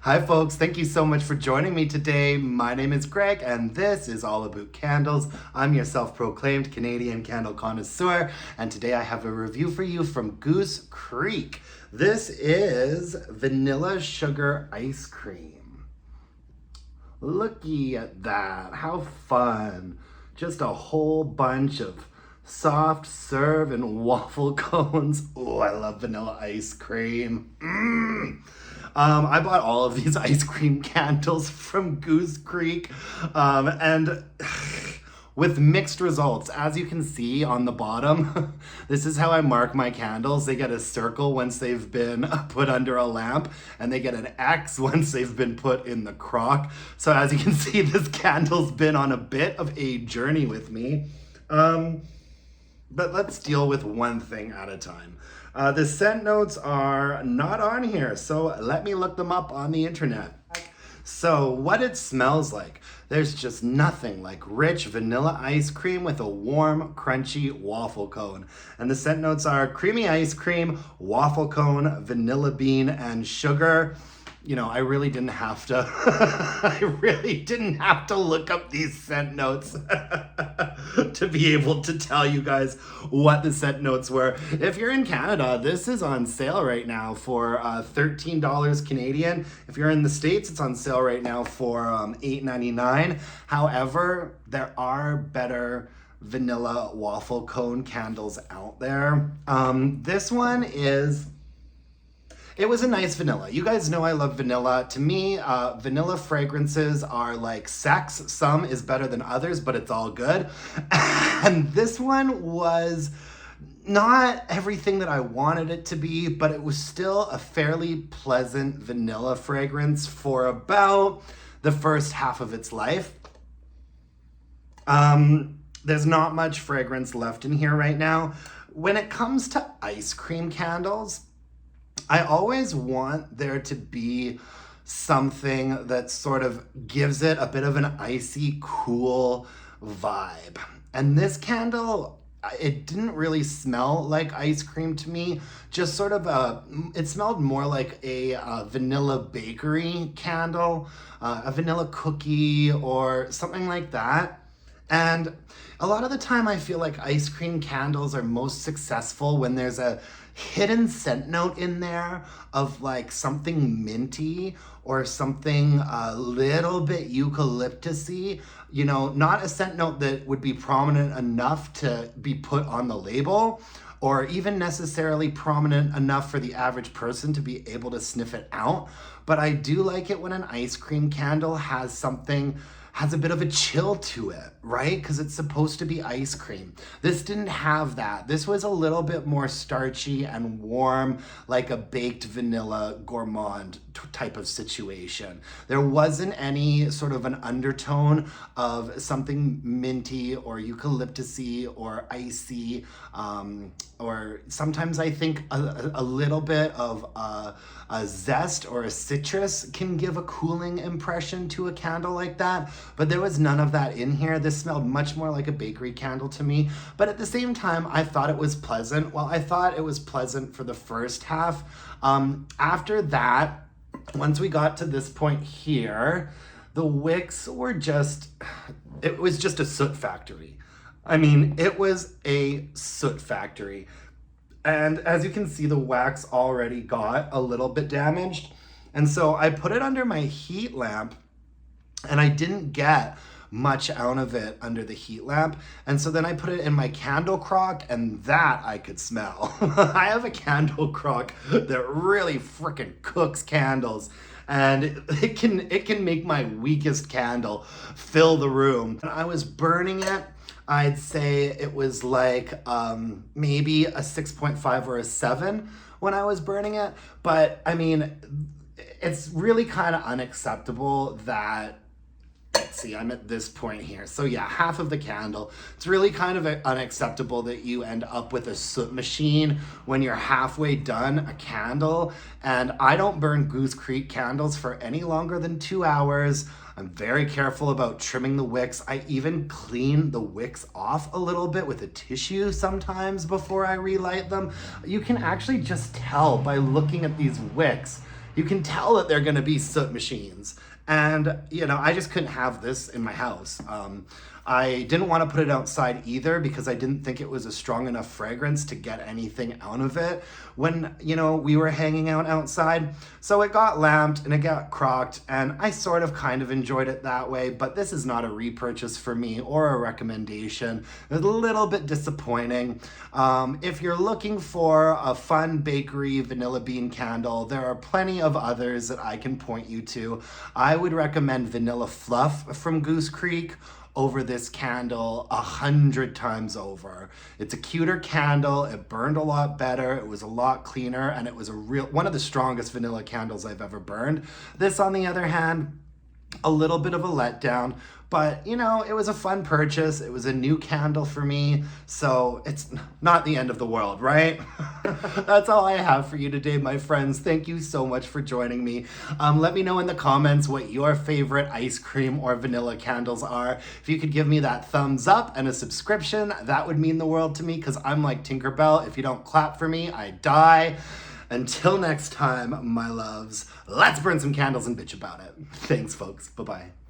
Hi folks, thank you so much for joining me today. My name is Greg and this is all about candles. I'm your self-proclaimed Canadian candle connoisseur and today I have a review for you from Goose Creek. This is vanilla sugar ice cream. Looky at that, how fun. Just a whole bunch of soft serve and waffle cones. Oh, I love vanilla ice cream. I bought all of these ice cream candles from Goose Creek, and with mixed results. As you can see on the bottom, this is how I mark my candles. They get a circle once they've been put under a lamp, and they get an X once they've been put in the crock. So as you can see, this candle's been on a bit of a journey with me. But let's deal with one thing at a time. The scent notes are not on here, so let me look them up on the internet. So what it smells like, there's just nothing like rich vanilla ice cream with a warm, crunchy waffle cone. And the scent notes are creamy ice cream, waffle cone, vanilla bean, and sugar. You know, I really didn't have to, look up these scent notes to be able to tell you guys what the scent notes were. If you're in Canada, this is on sale right now for $13 Canadian. If you're in the States, it's on sale right now for $8.99. However, there are better vanilla waffle cone candles out there. This one is... It was a nice vanilla. You guys know I love vanilla. To me, vanilla fragrances are like sex. Some is better than others, but it's all good. And this one was not everything that I wanted it to be, but it was still a fairly pleasant vanilla fragrance for about the first half of its life. There's not much fragrance left in here right now. When it comes to ice cream candles, I always want there to be something that sort of gives it a bit of an icy, cool vibe. And this candle, it didn't really smell like ice cream to me, just sort of it smelled more like a vanilla bakery candle, a vanilla cookie or something like that. And a lot of the time I feel like ice cream candles are most successful when there's a hidden scent note in there of like something minty or something a little bit eucalyptusy, you know, not a scent note that would be prominent enough to be put on the label or even necessarily prominent enough for the average person to be able to sniff it out. But I do like it when an ice cream candle has a bit of a chill to it, right? Because it's supposed to be ice cream. This didn't have that. This was a little bit more starchy and warm, like a baked vanilla gourmand type of situation. There wasn't any sort of an undertone of something minty or eucalyptusy or icy, or sometimes I think a little bit of a zest or a citrus can give a cooling impression to a candle like that. But there was none of that in here. This smelled much more like a bakery candle to me. But at the same time, I thought it was pleasant. Well, I thought it was pleasant for the first half. After that, once we got to this point here, the wicks were it was just a soot factory. I mean, it was a soot factory. And as you can see, the wax already got a little bit damaged. And so I put it under my heat lamp and I didn't get much out of it under the heat lamp. And so then I put it in my candle crock and that I could smell. I have a candle crock that really freaking cooks candles. And it can make my weakest candle fill the room. And I was burning it. I'd say it was like maybe a 6.5 or a 7 when I was burning it. But I mean, it's really kind of unacceptable that, let's see, I'm at this point here. So yeah, half of the candle. It's really kind of unacceptable that you end up with a soot machine when you're halfway done a candle. And I don't burn Goose Creek candles for any longer than 2 hours. I'm very careful about trimming the wicks. I even clean the wicks off a little bit with a tissue sometimes before I relight them. You can actually just tell by looking at these wicks. you can tell that they're gonna be soot machines. And, I just couldn't have this in my house. I didn't want to put it outside either because I didn't think it was a strong enough fragrance to get anything out of it when, we were hanging out outside. So it got lamped and it got crocked, and I sort of kind of enjoyed it that way, but this is not a repurchase for me or a recommendation. It's a little bit disappointing. If you're looking for a fun bakery vanilla bean candle, there are plenty of others that I can point you to. I would recommend Vanilla Fluff from Goose Creek over this candle 100 times over. It's a cuter candle, it burned a lot better, it was a lot cleaner, and it was one of the strongest vanilla candles I've ever burned. This, on the other hand, a little bit of a letdown, but it was a fun purchase. It was a new candle for me, so it's not the end of the world, right? That's all I have for you today, my friends. Thank you so much for joining me. Let me know in the comments what your favorite ice cream or vanilla candles are. If you could give me that thumbs up and a subscription, that would mean the world to me, because I'm like Tinkerbell. If you don't clap for me, I die. Until next time, my loves, let's burn some candles and bitch about it. Thanks, folks. Bye-bye.